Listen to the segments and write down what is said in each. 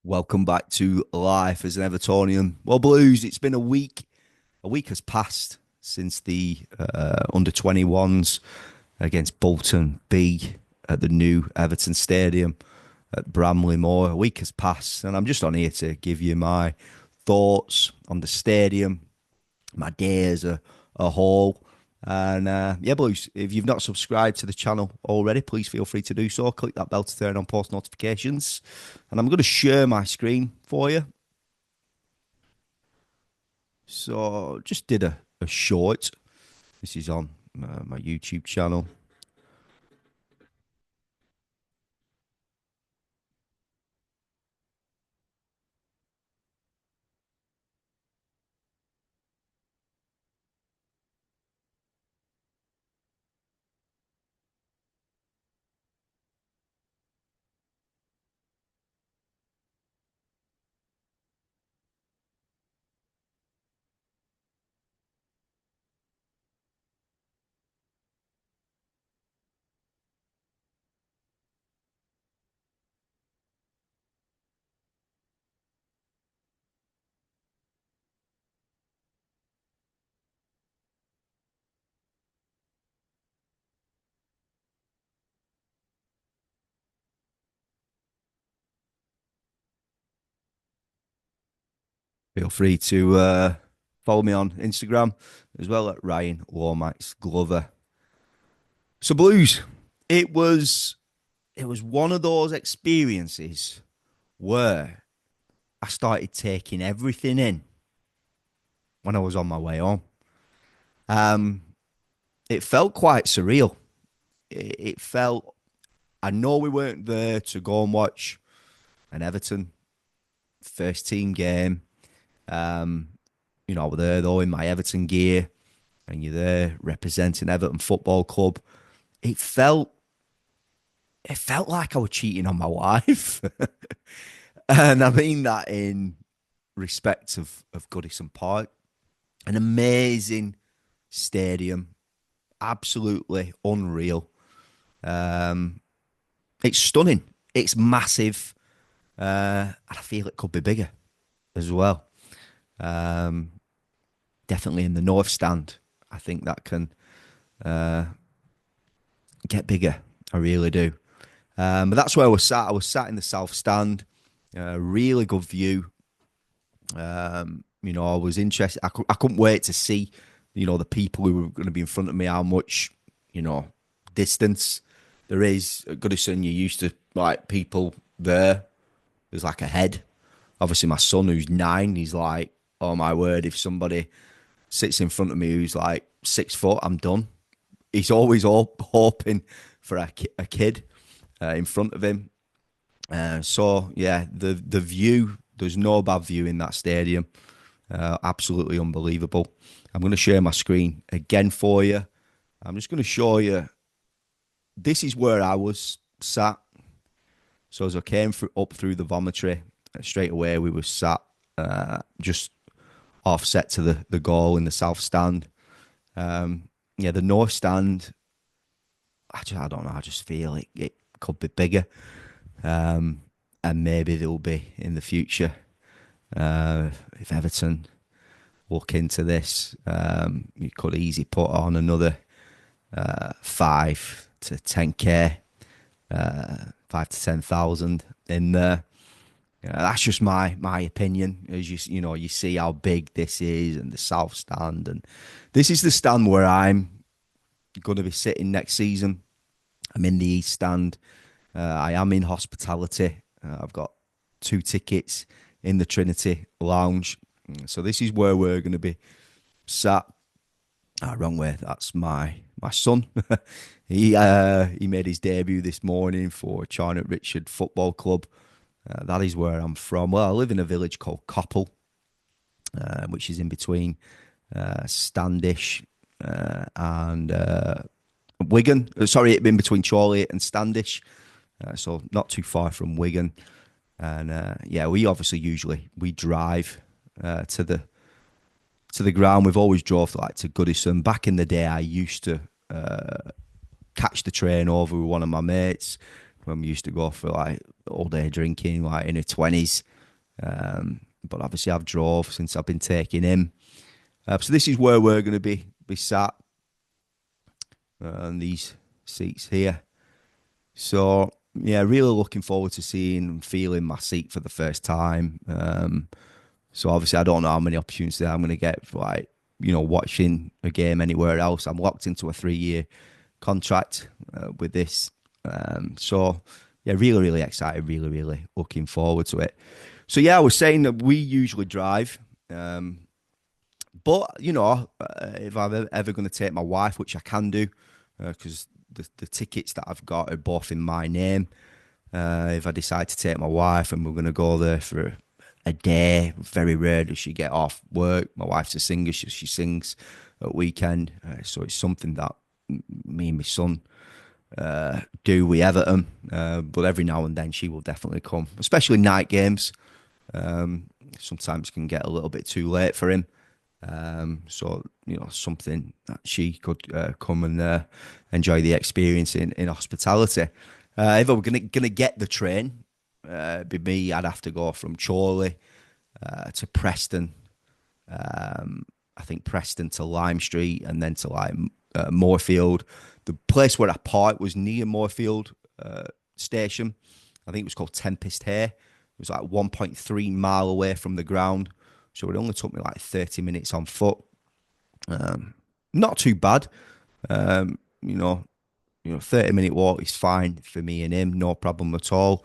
Welcome back to Life as an Evertonian. Well, Blues, it's been a week. A week has passed since the under 21s against Bolton B at the new Everton Stadium at Bramley Moor. A week has passed, and I'm just on here to give you my thoughts on the stadium, my day as a whole. And yeah, Blues, if you've not subscribed to the channel already, please feel free to do so. Click that bell to turn on post notifications. And I'm going to share my screen for you. So just did a short. This is on my YouTube channel. Feel free to follow me on Instagram as well at Ryan Lomax Glover. So Blues, it was it was one of those experiences where I started taking everything in when I was on my way home. Um, it felt quite surreal. It felt I know we weren't there to go and watch an Everton first team game. Um, we're there though in my Everton gear, and you're there representing Everton Football Club. It felt it felt like I was cheating on my wife, and I mean that in respect of Goodison Park, an amazing stadium, absolutely unreal. Um, it's stunning. It's massive, and I feel it could be bigger as well. Um, Definitely in the north stand. I think that can uh, get bigger. I really do. But that's where I was sat. I was sat in the south stand. Really good view. I was interested. I couldn't wait to see, the people who were going to be in front of me, how much, distance there is. At Goodison, you used to like people there. There's like a head. Obviously, my son, who's 9, he's like, oh my word, if somebody sits in front of me who's like 6 foot, I'm done. He's always all hoping for a kid in front of him. So yeah, the view. There's no bad view in that stadium. Absolutely unbelievable. I'm going to share my screen again for you. I'm just going to show you. This is where I was sat. So as I came up through the vomitory, straight away we were sat just offset to the goal in the south stand. Yeah, the north stand. I don't know. I just feel it could be bigger, and maybe there will be in the future if Everton look into this. You could easily put on another 5 to 10K, 5 to 10,000 in there. That's just my opinion. As you see how big this is and the south stand, and this is the stand where I'm going to be sitting next season. I'm in the east stand. I am in hospitality. I've got 2 tickets in the Trinity Lounge. So this is where we're going to be sat. Wrong way. That's my son. He made his debut this morning for Charnock Richard Football Club. That is where I'm from. Well, I live in a village called Coppell, which is in between Standish and Wigan. Sorry, in between Chorley and Standish, so not too far from Wigan. And yeah, we obviously usually we drive to the ground. We've always drove like to Goodison. Back in the day, I used to catch the train over with one of my mates when we used to go for like all day drinking, like in her 20s. But obviously, I've drove since I've been taking him. So this is where we're going to be sat on these seats here. So yeah, really looking forward to seeing and feeling my seat for the first time. So obviously, I don't know how many opportunities I'm going to get for like watching a game anywhere else. I'm locked into a 3-year contract with this. So yeah, really, really excited. Really, really looking forward to it. So yeah, I was saying that we usually drive. But if I'm ever going to take my wife, which I can do, because the tickets that I've got are both in my name. If I decide to take my wife and we're going to go there for a day, very rare does she get off work. My wife's a singer; she sings at weekend, so it's something that me and my son do with Everton. But every now and then she will definitely come, especially night games. Sometimes can get a little bit too late for him. So something that she could come and enjoy the experience in hospitality. If I were gonna get the train, it'd be me. I'd have to go from Chorley to Preston. I think Preston to Lime Street, and then to like Moorfield. The place where I parked was near Moorfield station. I think it was called Tempest Hay. It was like 1.3 mile away from the ground. So it only took me like 30 minutes on foot. Not too bad. Um, you know, 30-minute walk is fine for me and him, no problem at all.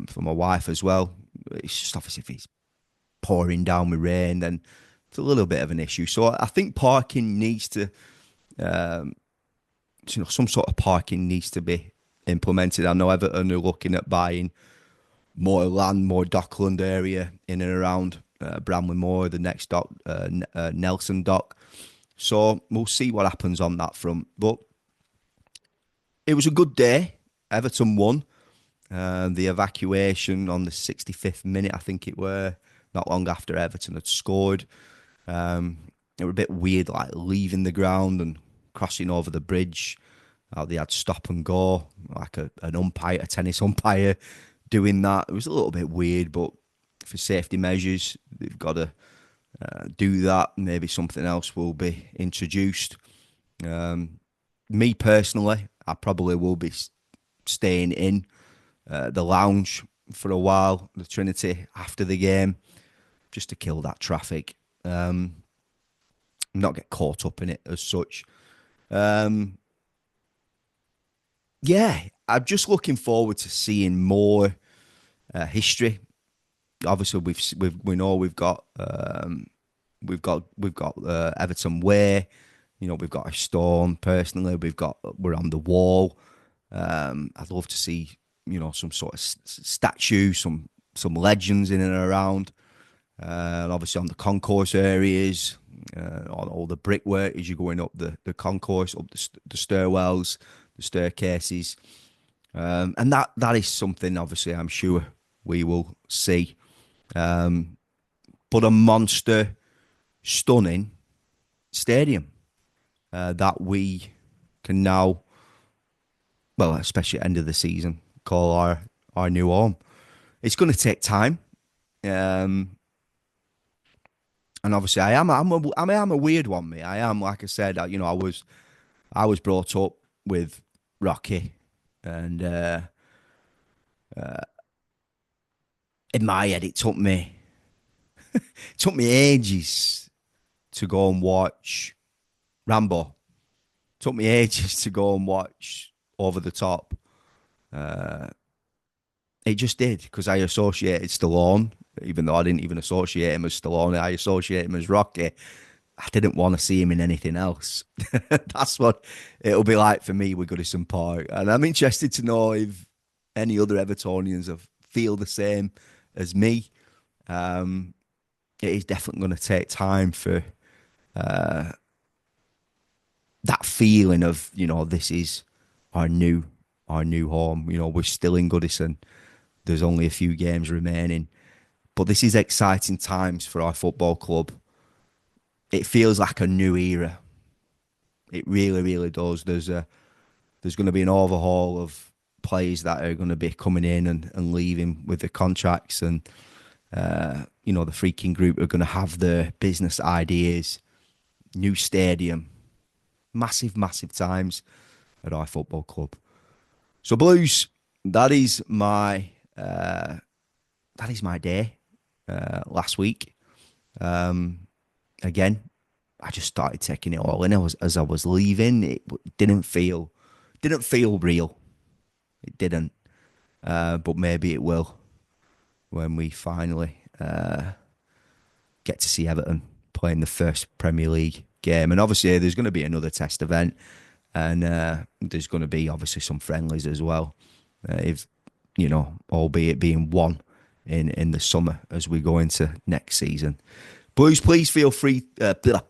For my wife as well. It's just obviously if it's pouring down with rain, then it's a little bit of an issue. So I think parking needs to, some sort of parking needs to be implemented. I know Everton are looking at buying more land, more Dockland area in and around Bramley Moor, the next dock, Nelson dock. So we'll see what happens on that front. But it was a good day. Everton won. The evacuation on the 65th minute, I think it were, not long after Everton had scored. It were a bit weird, like leaving the ground and crossing over the bridge. They had stop and go, like an umpire, a tennis umpire, doing that. It was a little bit weird, but for safety measures, they've got to do that. Maybe something else will be introduced. Me personally, I probably will be staying in the lounge for a while, the Trinity, after the game, just to kill that traffic. Not get caught up in it as such. Yeah, I'm just looking forward to seeing more history. Obviously, we know we've got Everton Way. We've got a Storm. Personally, we're on the wall. I'd love to see some sort of statue, some legends in and around. And obviously on the concourse areas, on all the brickwork as you're going up the concourse, up the stairwells, the staircases. And that is something, obviously, I'm sure we will see. But a monster, stunning stadium that we can now, well, especially at the end of the season, call our new home. It's going to take time. And obviously, I'm a weird one, me. I am, like I said, I was brought up with Rocky, and in my head, it took me ages to go and watch Rambo. It took me ages to go and watch Over the Top. It just did, because I associated Stallone, even though I didn't even associate him as Stallone. I associate him as Rocky. I didn't want to see him in anything else. That's what it'll be like for me with Goodison Park. And I'm interested to know if any other Evertonians feel the same as me. It is definitely going to take time for that feeling of, this is our new home. We're still in Goodison. There's only a few games remaining, but this is exciting times for our football club. It feels like a new era. It really, really does. There's going to be an overhaul of players that are going to be coming in and leaving with the contracts, and the freaking group are going to have the business ideas, new stadium, massive, massive times at our football club. So Blues, that is my day last week. Again, I just started taking it all in. As I was leaving, it didn't feel real. It didn't, but maybe it will when we finally get to see Everton playing the first Premier League game. And obviously, there's going to be another test event, and there's going to be obviously some friendlies as well. If albeit being one in the summer as we go into next season. Blues, please feel free.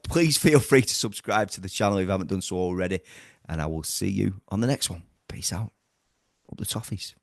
Please feel free to subscribe to the channel if you haven't done so already, and I will see you on the next one. Peace out. Up the toffees.